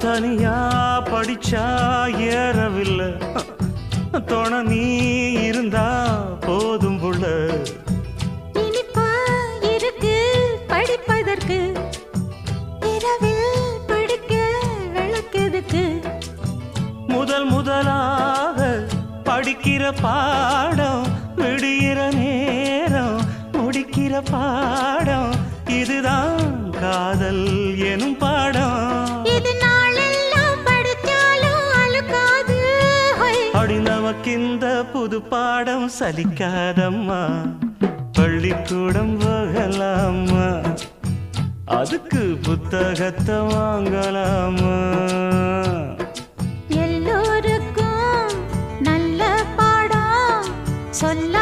தனியா படிச்சா ஏறவில்லை, துணை நீ இருந்தா போதும் புள்ள. இனிப்பா இருக்கு படிப்பதற்கு, இரவில் படிக்க விளக்குதுக்கு. முதலாக படிக்கிற பாடம், விடுகிற நேரம் முடிக்கிற பாடம், இதுதான் காதல் எனும் பாடம். இது நாளெல்லாம் படிச்சாலும் அழுக்காது. அடி நமக்கிந்த புது பாடம் சலிக்காதம்மா, பள்ளிக்கூடம் போகலாமா, அதுக்கு புத்தகத்தை வாங்கலாமா. எல்லோருக்கும் நல்ல பாடம் சொல்ல